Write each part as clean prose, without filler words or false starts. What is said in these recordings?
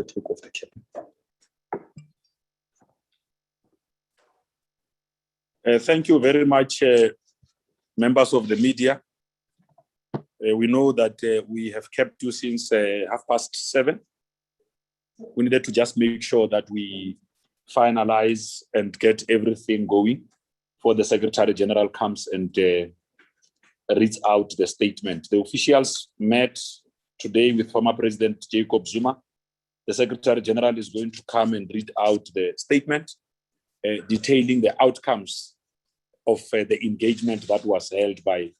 the take of the cap. Thank you very much, members of the media. We know that we have kept you since 7:30. We needed to just make sure that we finalize and get everything going before the Secretary General comes and reads out the statement. The officials met today with former President Jacob Zuma. The Secretary General is going to come and read out the statement detailing the outcomes of the engagement that was held by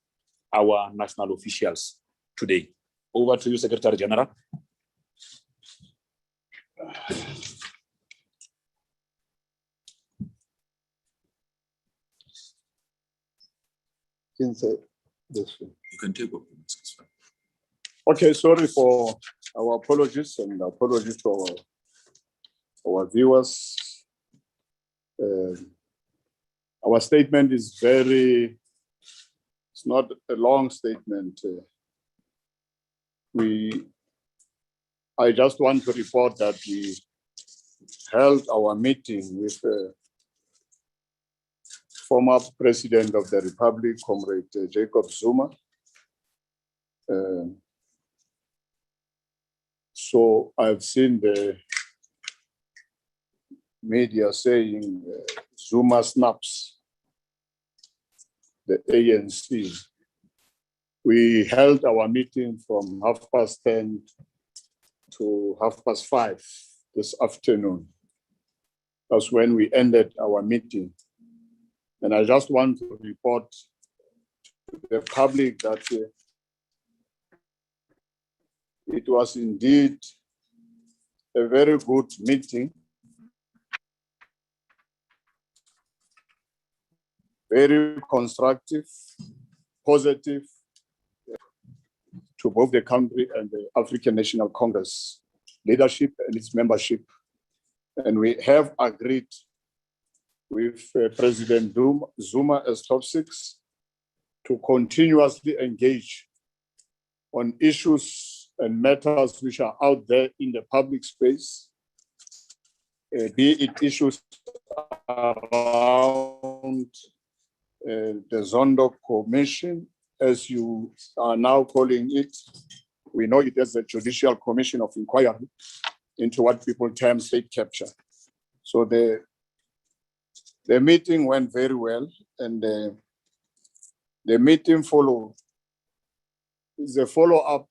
our national officials today. Over to you, Secretary General. You can take over. Okay, sorry for our apologies and apologies to our viewers. Our statement is it's not a long statement. I just want to report that we held our meeting with former President of the Republic, Comrade Jacob Zuma. So I've seen the media saying Zuma snaps the ANC. We held our meeting from 10:30 to 5:30 this afternoon. That's when we ended our meeting. And I just want to report to the public that it was indeed a very good meeting, very constructive, positive to both the country and the African National Congress leadership and its membership. And we have agreed with President Zuma as top six to continuously engage on issues and matters which are out there in the public space, be it issues around the Zondo Commission, as you are now calling it. We know it as a Judicial Commission of Inquiry into what people term state capture. So the meeting went very well, and the meeting is a follow-up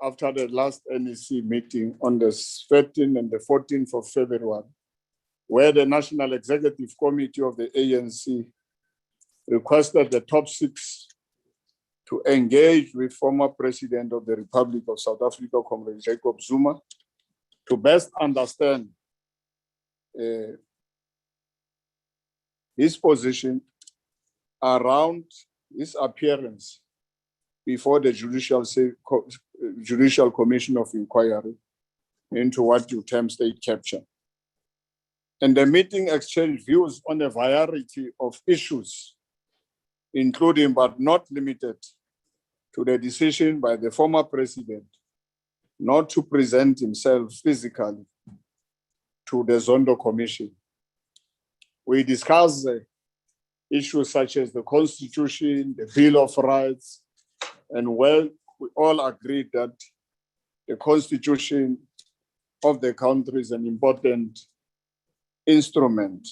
after the last NEC meeting on the 13th and the 14th of February, where the National Executive Committee of the ANC requested the top six to engage with former President of the Republic of South Africa, Comrade Jacob Zuma, to best understand his position around his appearance before the Judicial Commission of Inquiry into what you term state capture. And the meeting exchanged views on a variety of issues, including but not limited to the decision by the former president not to present himself physically to the Zondo Commission. We discussed issues such as the Constitution, the Bill of Rights, and we all agreed that the Constitution of the country is an important instrument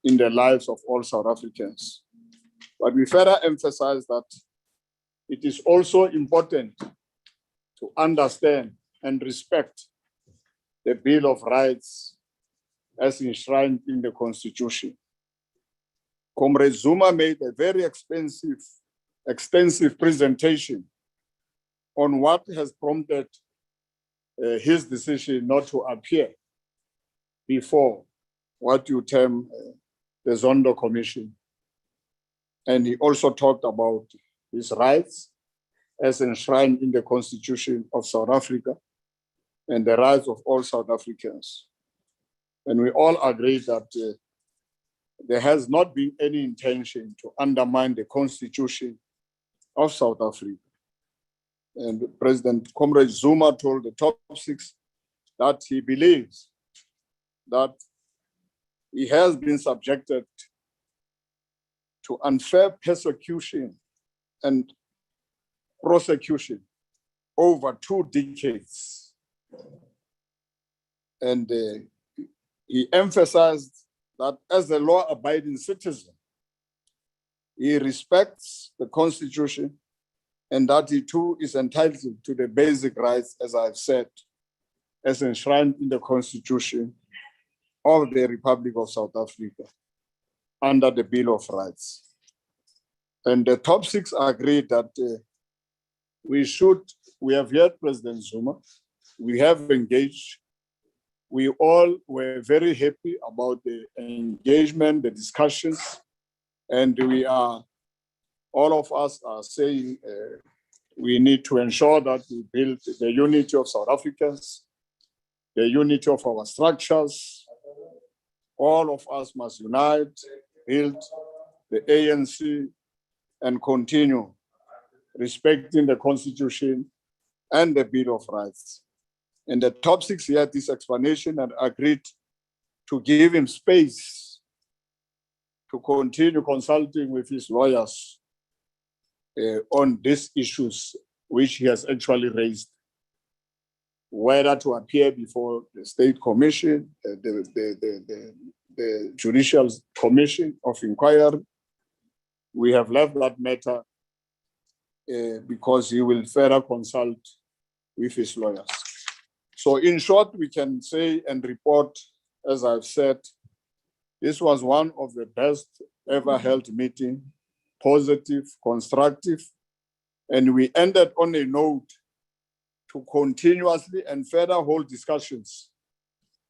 in the lives of all South Africans. But we further emphasize that it is also important to understand and respect the Bill of Rights as enshrined in the Constitution. Comrade Zuma made a very extensive presentation on what has prompted his decision not to appear before what you term the Zondo Commission. And he also talked about his rights as enshrined in the Constitution of South Africa and the rights of all South Africans. And we all agree that there has not been any intention to undermine the Constitution of South Africa. And President Comrade Zuma told the top six that he believes that he has been subjected to unfair persecution and prosecution over 2 decades. And he emphasized that as a law-abiding citizen, he respects the Constitution and that he too is entitled to the basic rights, as I've said, as enshrined in the Constitution of the Republic of South Africa under the Bill of Rights. And the top 6 agreed that we have heard President Zuma, we have engaged, we all were very happy about the engagement, the discussions, and all of us are saying we need to ensure that we build the unity of South Africans, the unity of our structures. All of us must unite, build the ANC, and continue respecting the Constitution and the Bill of Rights. And the top 6 had this explanation and agreed to give him space to continue consulting with his lawyers on these issues, which he has actually raised, whether to appear before the State Commission, the Judicial Commission of Inquiry. We have left that matter because he will further consult with his lawyers. So in short, we can say and report, as I've said, this was one of the best ever held meeting, positive, constructive, and we ended on a note to continuously and further hold discussions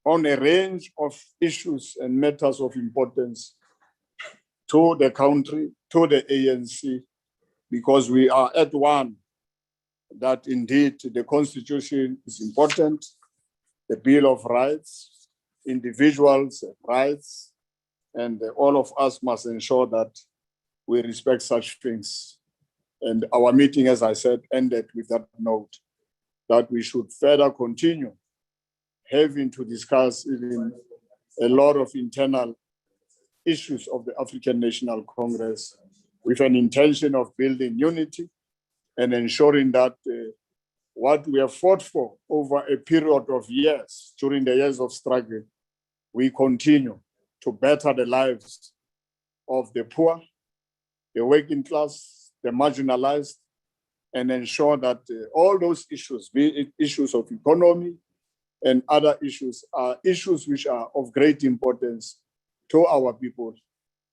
on a range of issues and matters of importance to the country, to the ANC, because we are at one that indeed the Constitution is important, the Bill of Rights, individuals' rights, and all of us must ensure that we respect such things. And our meeting, as I said, ended with that note that we should further continue having to discuss even a lot of internal issues of the African National Congress with an intention of building unity and ensuring that what we have fought for over a period of years, during the years of struggle, we continue to better the lives of the poor, the working class, the marginalized, and ensure that all those issues, be it issues of economy and other issues, are issues which are of great importance to our people.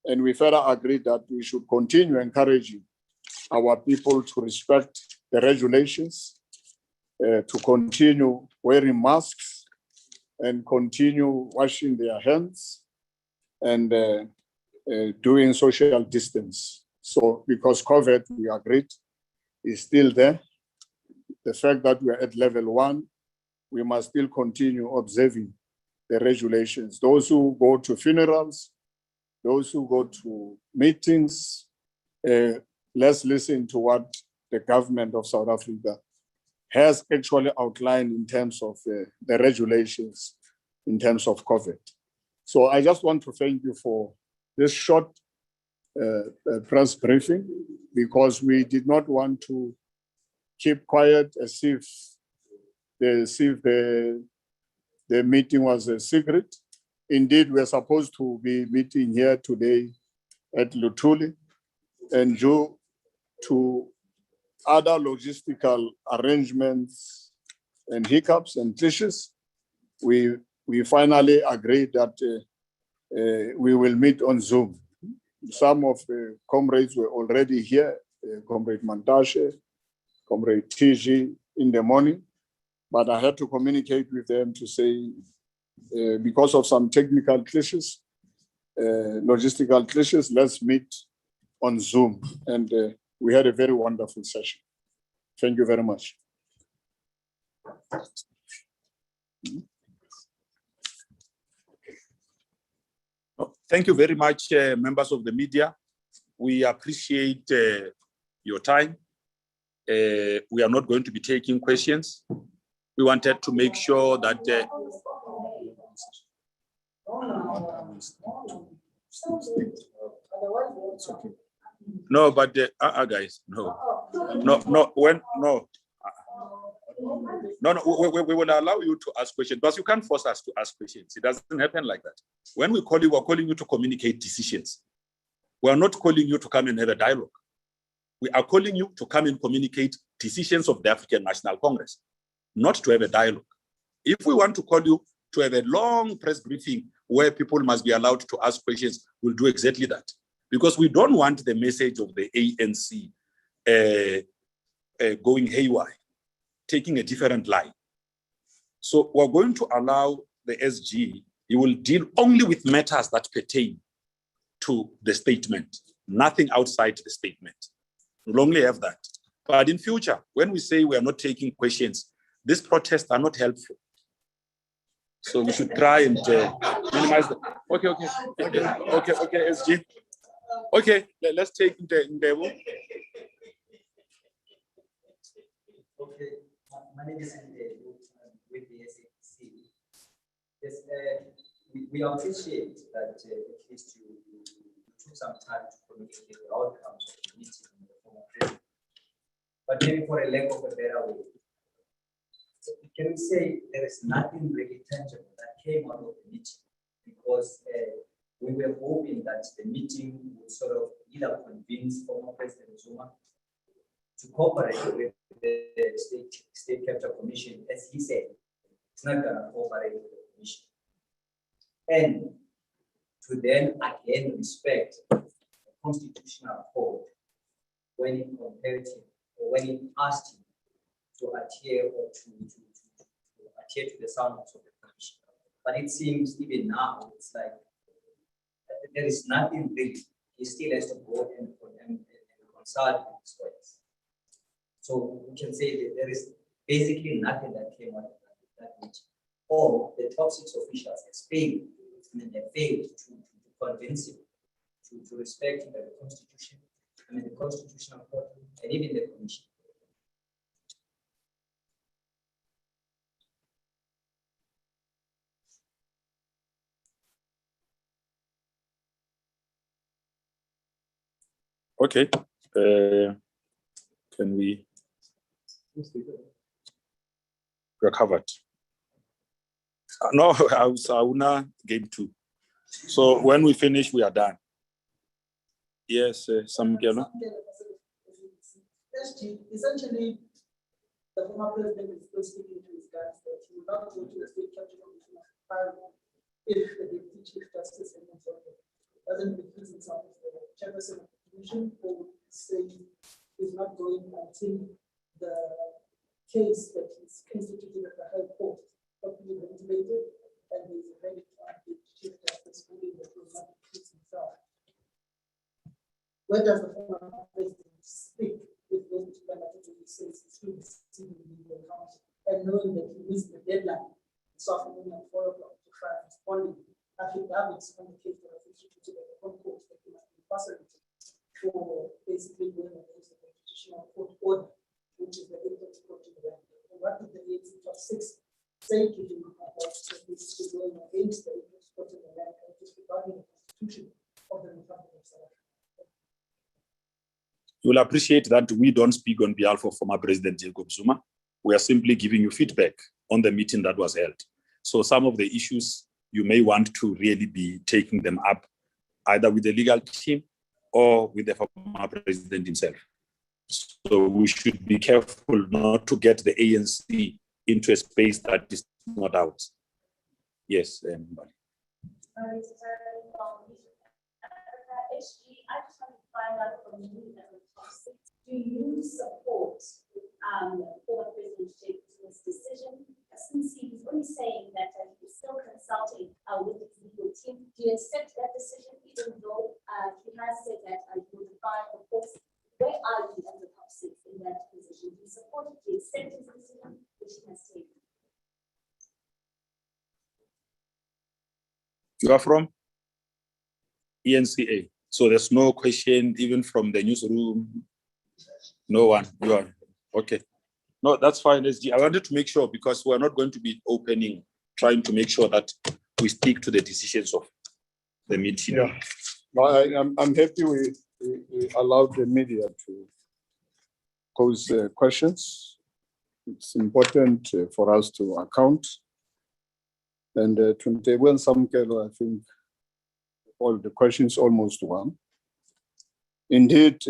And we further agreed that we should continue encouraging our people to respect the regulations, to continue wearing masks and continue washing their hands and doing social distance. So because COVID, we agreed, is still there. The fact that we are at level 1, we must still continue observing the regulations. Those who go to funerals, those who go to meetings, let's listen to what the government of South Africa has actually outlined in terms of the regulations in terms of COVID. So I just want to thank you for this short press briefing, because we did not want to keep quiet as if the meeting was a secret. Indeed, we're supposed to be meeting here today at Luthuli, and due to other logistical arrangements and hiccups and glitches, we finally agreed that we will meet on Zoom. Some of the comrades were already here, Comrade Mantashe, Comrade TG in the morning, but I had to communicate with them to say, because of some technical glitches, logistical glitches, let's meet on Zoom. And we had a very wonderful session. Thank you very much. Thank you very much, members of the media. We appreciate your time. We are not going to be taking questions. we wanted to make sure that no, but guys, no, we will allow you to ask questions, but you can't force us to ask questions. It doesn't happen like that. When we call you, we're calling you to communicate decisions. We are not calling you to come and have a dialogue. We are calling you to come and communicate decisions of the African National Congress, not to have a dialogue. If we want to call you to have a long press briefing where people must be allowed to ask questions, we'll do exactly that. Because we don't want the message of the ANC going haywire, taking a different line. So we're going to allow the SG, he will deal only with matters that pertain to the statement, nothing outside the statement. We'll only have that. But in future, when we say we are not taking questions, these protests are not helpful. So we should try and minimize them. Okay, SG. Okay, let's take the Okay, my name is with the SAPC. Yes, we appreciate that at least you took some time to communicate the outcomes of the meeting with the former president. But maybe for a lack of a better way, so can we say there is nothing really tangible that came out of the meeting? Because we were hoping that the meeting would sort of either convince former President Zuma to cooperate with the State Capture Commission, as he said, it's not going to cooperate with the commission. And to then again respect the constitutional code when it compared him, or when it asked him to adhere or to adhere to the soundness of the commission. But it seems even now, it's like there is nothing really. He still has to go and consult with his lawyers. So we can say that there is basically nothing that came out of that meeting. Or the top 6 officials have failed, they failed to convince him to respect the Constitution, the Constitutional Court, and even the Commission. Okay. Can we? We're covered. No, I was game 2. So when we finish, we are done. Yes, some essentially, the former president is still sticking to his guns that he will not go to the State Capture Commission if the Deputy Chief Justice and Zondo doesn't recuse himself as the chairperson of the commission, or say he's not going until the case that is constituted at the High Court properly ventilated and there's a verdict on the Chief Justice ruling that will not recuse himself. Where does the former president stick with those two candidates when he says he's still receiving legal counsel and knowing that he missed the deadline this afternoon at 4 o'clock to file responding affidavits on the case that was instituted at the Home Court that he must be incarcerated for basically going against the Constitutional Court order, which is the Apex Court in the land. And what did the ANC top 6 say to him about basically going against the Apex Court in the land and disregarding the Constitution of the Republic of South Africa? You will appreciate that we don't speak on behalf of former President Jacob Zuma. We are simply giving you feedback on the meeting that was held. So some of the issues, you may want to really be taking them up either with the legal team or with the former president himself. So we should be careful not to get the ANC into a space that is not ours. Yes, anybody. I just want to find out from you, do you support former President Jacob Zuma's decision? Since he's only saying that he's still consulting with his legal team, do you accept that decision, even though he has said that he will define, of course, where are you as the top 6 in that position? Do you support it? Do you accept his decision, which he has taken? You are from ENCA. So there's no question, even from the newsroom. No one. You are okay. No, that's fine, SG. I wanted to make sure because we're not going to be opening, trying to make sure that we stick to the decisions of the meeting. Yeah. No, I'm happy we allowed the media to pose questions. It's important for us to account. And to some I think all the questions almost one. Indeed.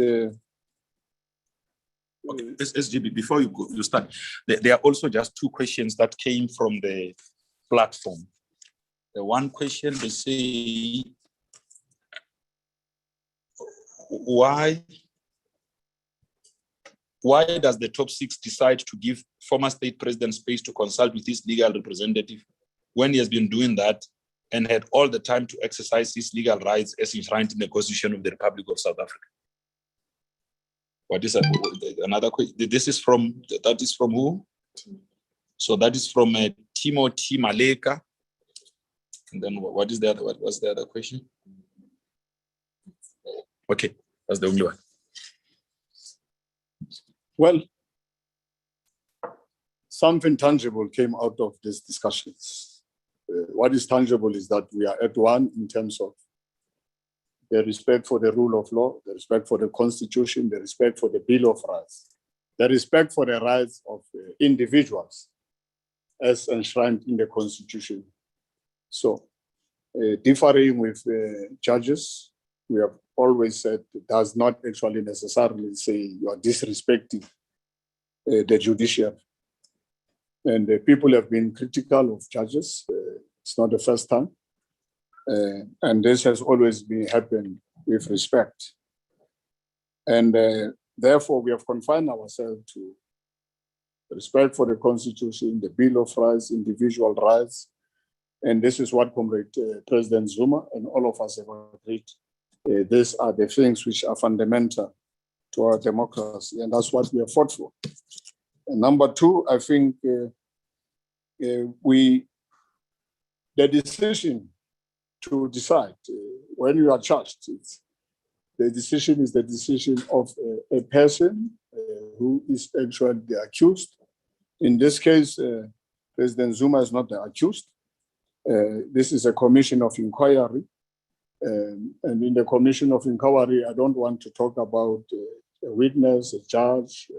Okay, SGB, before you start, there are also just two questions that came from the platform. The one question they say, why does the top six decide to give former state president space to consult with his legal representative when he has been doing that and had all the time to exercise his legal rights as enshrined in the Constitution of the Republic of South Africa? What is another question? That is from who? So that is from Timothy Maleka. And then what is the other? What was the other question? Okay, that's the only one. Well, something tangible came out of these discussions. What is tangible is that we are at one in terms of the respect for the rule of law, the respect for the Constitution, the respect for the Bill of Rights, the respect for the rights of individuals as enshrined in the Constitution. So, differing with judges, we have always said it does not actually necessarily say you are disrespecting the judiciary. And people have been critical of judges. It's not the first time. And this has always been happened with respect. And therefore, we have confined ourselves to respect for the Constitution, the Bill of Rights, individual rights. And this is what Comrade President Zuma and all of us have agreed. These are the things which are fundamental to our democracy, and that's what we have fought for. And number two, I think the decision to decide when you are charged, the decision is the decision of a person who is actually the accused. In this case, President Zuma is not the accused. This is a commission of inquiry. And in the commission of inquiry, I don't want to talk about a witness, a judge,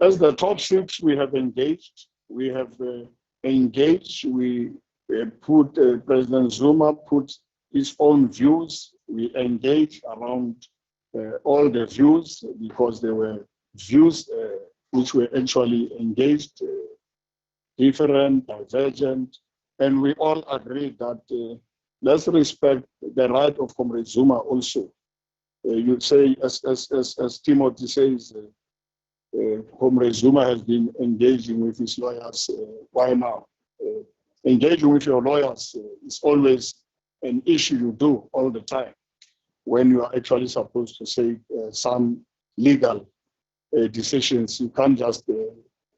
as the top six, we have engaged. We put President Zuma put his own views. We engaged around all the views because there were views which were actually engaged, different, divergent, and we all agreed that let's respect the right of Comrade Zuma also. You say, as Timothy says, Comrade Zuma has been engaging with his lawyers. Why now? Engaging with your lawyers is always an issue you do all the time when you are actually supposed to say some legal decisions. You can't just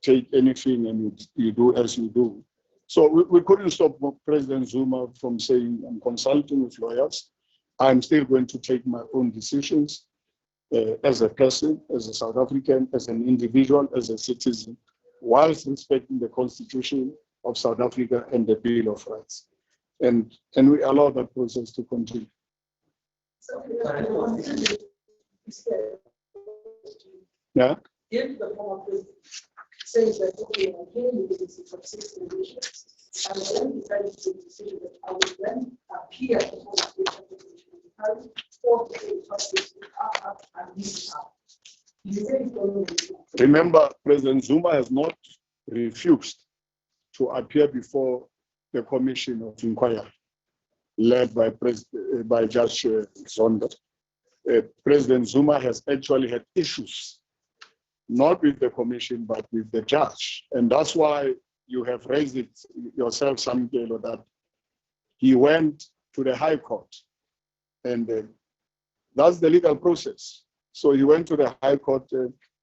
take anything and you do as you do. So we couldn't stop President Zuma from saying, I'm consulting with lawyers. I'm still going to take my own decisions as a person, as a South African, as an individual, as a citizen, whilst respecting the Constitution of South Africa and the Bill of Rights. And we allow that process to continue. Yeah. If the former president says that, okay, I'm paying you this for 6 conditions, and then decided to take a decision that I will then appear before the state or remember, President Zuma has not refused to appear before the commission of inquiry led by Judge Zondo. President Zuma has actually had issues, not with the commission, but with the judge. And that's why you have raised it yourself, Samkelo, that he went to the High Court. And that's the legal process. So he went to the High Court.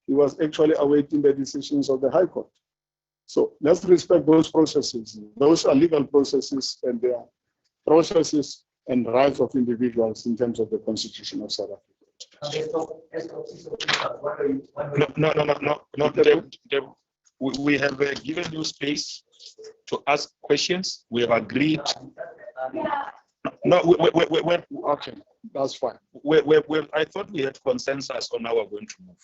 He was actually awaiting the decisions of the High Court. So let's respect those processes. Those are legal processes, and they are processes and rights of individuals in terms of the Constitution of South Africa. No, Deb. We have given you space to ask questions. We have agreed. Okay, that's fine. I thought we had consensus on how we're going to move.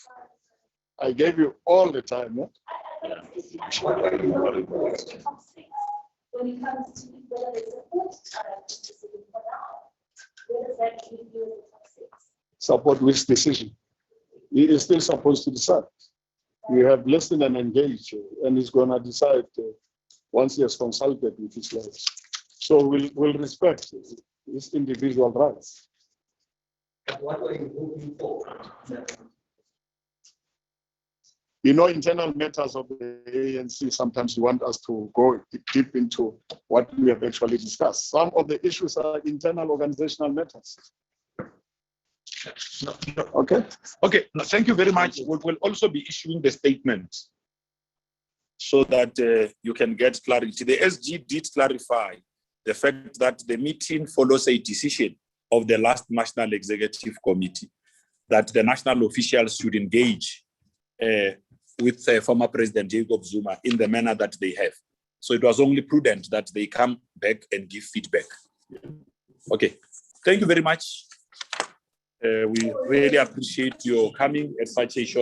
I gave you all the time. Yeah? When it comes to whether they support decision for now, where does that leave you in the top six? Support which decision? He is still supposed to decide. We have listened and engaged, and he's going to decide once he has consulted with his lawyers. So we'll respect his individual rights. What are you hoping for? You know, internal matters of the ANC, sometimes you want us to go deep into what we have actually discussed. Some of the issues are internal organizational matters. Okay. Okay, no, thank you very much. We'll also be issuing the statement so that you can get clarity. The SG did clarify the fact that the meeting follows a decision of the last National Executive Committee that the national officials should engage with former President Jacob Zuma in the manner that they have. So it was only prudent that they come back and give feedback. Okay, thank you very much. We really appreciate your coming at such a short